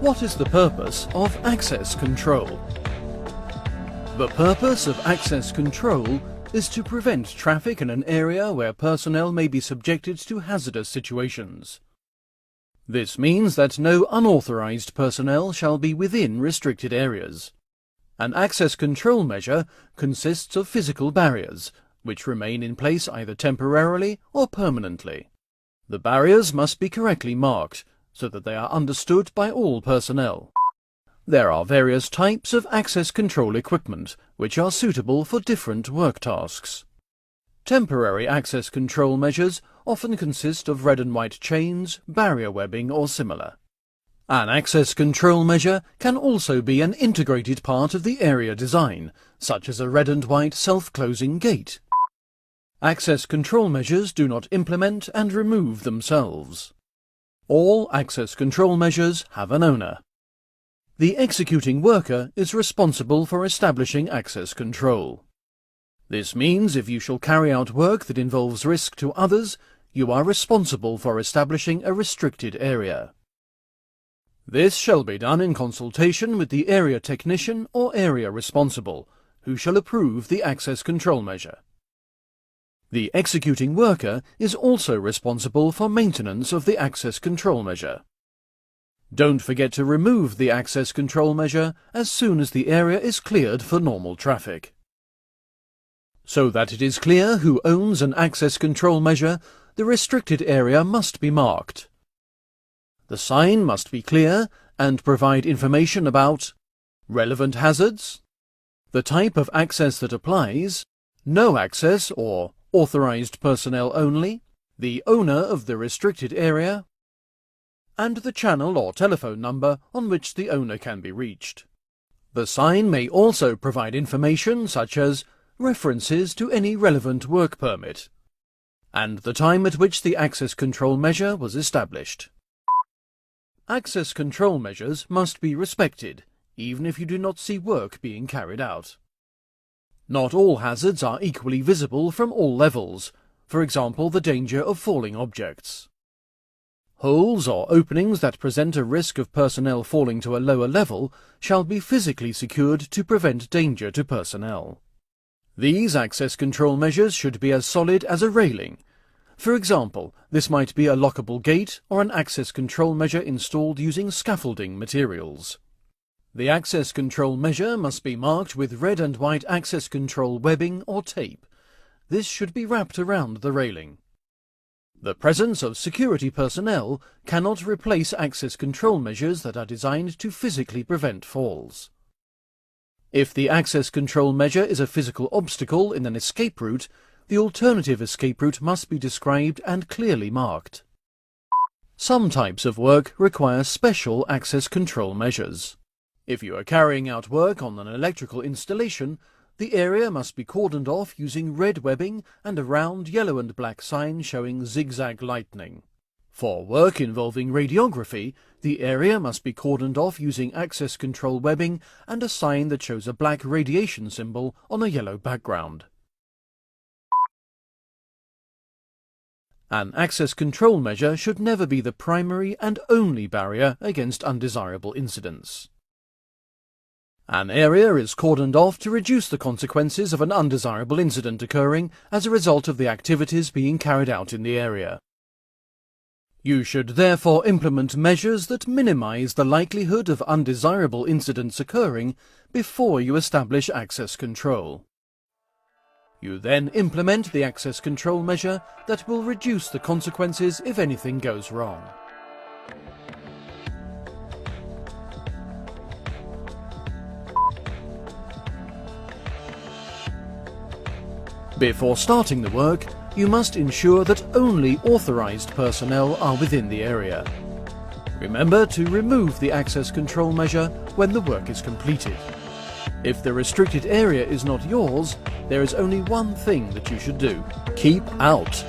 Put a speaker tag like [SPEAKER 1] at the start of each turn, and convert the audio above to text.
[SPEAKER 1] What is the purpose of access control? The purpose of access control is to prevent traffic in an area where personnel may be subjected to hazardous situations. This means that no unauthorized personnel shall be within restricted areas. An access control measure consists of physical barriers, which remain in place either temporarily or permanently. The barriers must be correctly marked, so that they are understood by all personnel. There are various types of access control equipment, which are suitable for different work tasks. Temporary access control measures often consist of red and white chains, barrier webbing or similar. An access control measure can also be an integrated part of the area design, such as a red and white self-closing gate. Access control measures do not implement and remove themselves. All access control measures have an owner. The executing worker is responsible for establishing access control. This means if you shall carry out work that involves risk to others, you are responsible for establishing a restricted area. This shall be done in consultation with the area technician or area responsible, who shall approve the access control measure. The executing worker is also responsible for maintenance of the access control measure. Don't forget to remove the access control measure as soon as the area is cleared for normal traffic. So that it is clear who owns an access control measure, the restricted area must be marked. The sign must be clear and provide information about relevant hazards, the type of access that applies, no access or authorized personnel only, the owner of the restricted area, and the channel or telephone number on which the owner can be reached. The sign may also provide information such as references to any relevant work permit, and the time at which the access control measure was established. Access control measures must be respected, even if you do not see work being carried out. Not all hazards are equally visible from all levels, for example the danger of falling objects. Holes or openings that present a risk of personnel falling to a lower level shall be physically secured to prevent danger to personnel. These access control measures should be as solid as a railing. For example, this might be a lockable gate or an access control measure installed using scaffolding materials. The access control measure must be marked with red and white access control webbing or tape. This should be wrapped around the railing. The presence of security personnel cannot replace access control measures that are designed to physically prevent falls. If the access control measure is a physical obstacle in an escape route, the alternative escape route must be described and clearly marked. Some types of work require special access control measures. If you are carrying out work on an electrical installation, the area must be cordoned off using red webbing and a round yellow and black sign showing zigzag lightning. For work involving radiography, the area must be cordoned off using access control webbing and a sign that shows a black radiation symbol on a yellow background. An access control measure should never be the primary and only barrier against undesirable incidents. An area is cordoned off to reduce the consequences of an undesirable incident occurring as a result of the activities being carried out in the area. You should therefore implement measures that minimize the likelihood of undesirable incidents occurring before you establish access control. You then implement the access control measure that will reduce the consequences if anything goes wrong. Before starting the work, you must ensure that only authorized personnel are within the area. Remember to remove the access control measure when the work is completed. If the restricted area is not yours, there is only one thing that you should do: keep out.